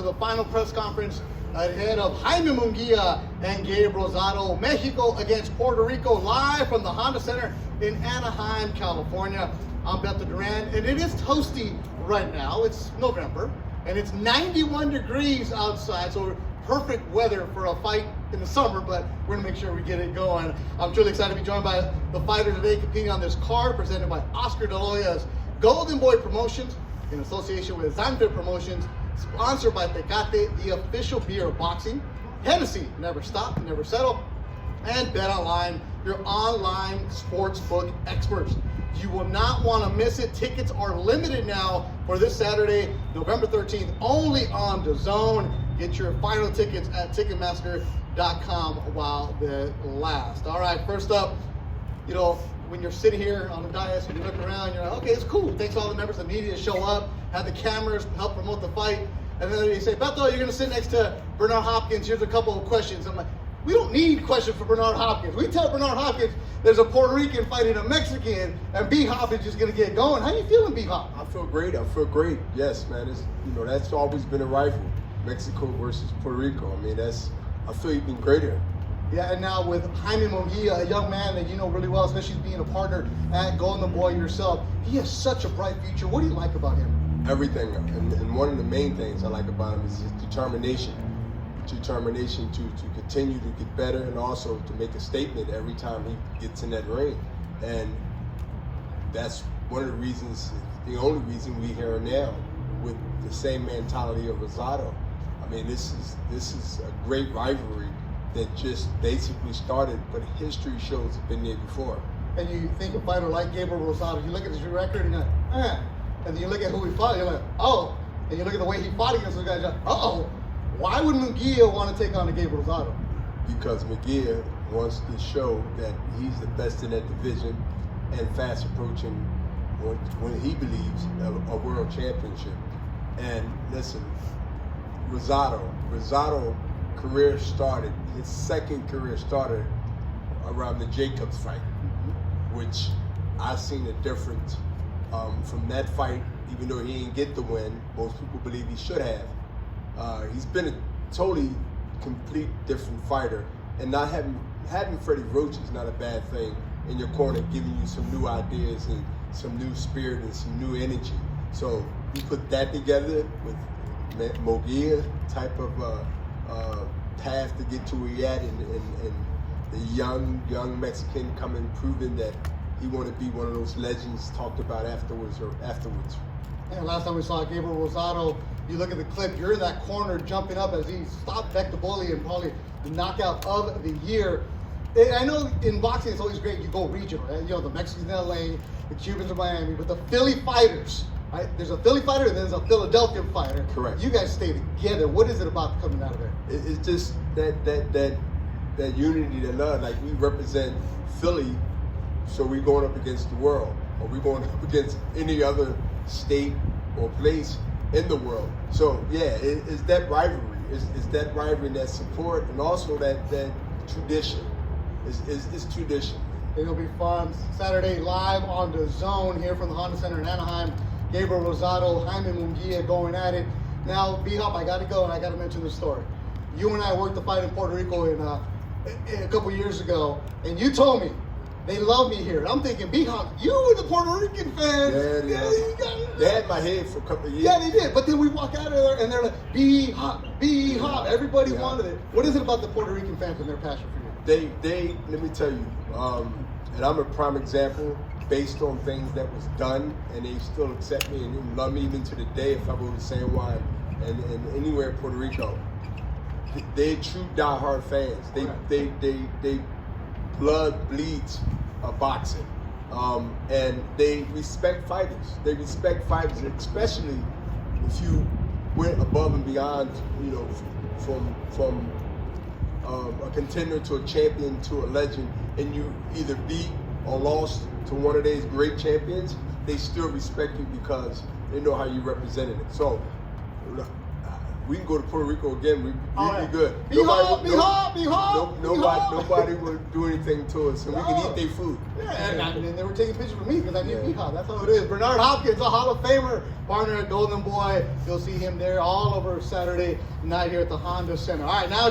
to the final press conference ahead of Jaime Munguía and Gabriel Rosado. Mexico against Puerto Rico, live from the Honda Center in Anaheim, California. I'm Beto Duran, and it is toasty right now. It's November, and it's 91 degrees outside, so perfect weather for a fight in the summer, but we're gonna make sure we get it going. I'm truly excited to be joined by the fighter today, competing on this card presented by Oscar De La Hoya's Golden Boy Promotions in association with Zanfit Promotions, sponsored by Tecate, the official beer of boxing, Hennessy, never stop, never settle, and Bet Online, your online sportsbook experts. You will not want to miss it. Tickets are limited now for this Saturday, November 13th, only on DAZN. Get your final tickets at Ticketmaster.com while they last. All right, first up, you know, when you're sitting here on the dais and you look around, you're like, okay, it's cool. Thanks to all the members of the media show up, have the cameras, help promote the fight. And then you say, Beto, you're going to sit next to Bernard Hopkins. Here's a couple of questions. I'm like, we don't need questions for Bernard Hopkins. We tell Bernard Hopkins there's a Puerto Rican fighting a Mexican, and B-Hop is just going to get going. How you feeling, B-Hop? I feel great. Yes, man. It's, that's always been a rival, Mexico versus Puerto Rico. I mean, I feel even greater. Yeah, and now with Jaime Munguía, a young man that you know really well, especially being a partner at Golden Boy yourself, he has such a bright future. What do you like about him? Everything. And one of the main things I like about him is his determination. Determination to continue to get better, and also to make a statement every time he gets in that ring. And that's one of the reasons, the only reason we here now with the same mentality of Rosado. I mean, this is a great rivalry that just basically started, but history shows it's been there before. And you think a fighter like Gabriel Rosado, you look at his record and you're like, and then you look at who he fought, you're like, oh. And you look at the way he fought against those guys, you're like, uh-oh. Why would Munguía want to take on a Gabriel Rosado? Because Munguía wants to show that he's the best in that division and fast approaching when he believes a world championship. And listen, Rosado career started, his second career started around the Jacobs fight, which I seen a difference from that fight. Even though he didn't get the win, most people believe he should have. He's been a totally complete different fighter, and not having Freddie Roach is not a bad thing in your corner, giving you some new ideas and some new spirit and some new energy. So you put that together with Munguía type of path to get to where he at, and the young Mexican coming proving that he want to be one of those legends talked about afterwards. And last time we saw Gabriel Rosado, you look at the clip, you're in that corner jumping up as he stopped Beck the Bully and probably the knockout of the year. And I know in boxing it's always great you go regional, right? You know, the Mexicans in LA, the Cubans in Miami, but the Philly fighters, right? There's a Philly fighter and there's a Philadelphia fighter. Correct. You guys stay together. What is it about coming out of there? It's just that unity, that love. Like, we represent Philly, so we're going up against the world, or we're going up against any other state or place in the world. So yeah, it's that rivalry. It's that rivalry, that support, and also that tradition. It's tradition. It'll be fun. Saturday live on DAZN here from the Honda Center in Anaheim. Gabriel Rosado, Jaime Munguía going at it. Now, B-Hop, I got to go and I got to mention this story. You and I worked the fight in Puerto Rico in a couple years ago, and you told me they love me here. I'm thinking, B-Hop, you were the Puerto Rican fans. Yeah. They had my head for a couple of years. Yeah, they did. But then we walk out of there and they're like, B-Hop, B-Hop. Everybody wanted it. What is it about the Puerto Rican fans and their passion for you? They let me tell you, and I'm a prime example based on things that was done, and they still accept me and love me even to the day if I go to San Juan and anywhere in Puerto Rico. They're true diehard fans. They blood bleeds boxing, and they respect fighters. They respect fighters, especially if you went above and beyond, from a contender to a champion to a legend, and you either beat or lost to one of these great champions. They still respect you because they know how you represented it. So we can go to Puerto Rico again. We'd yeah. be good. Nobody would do anything to us, and we can eat their food. Yeah, and they were taking pictures with me because I knew Yeehaw. That's how it is. Bernard Hopkins, a Hall of Famer, partner at Golden Boy. You'll see him there all over Saturday night here at the Honda Center. All right, now.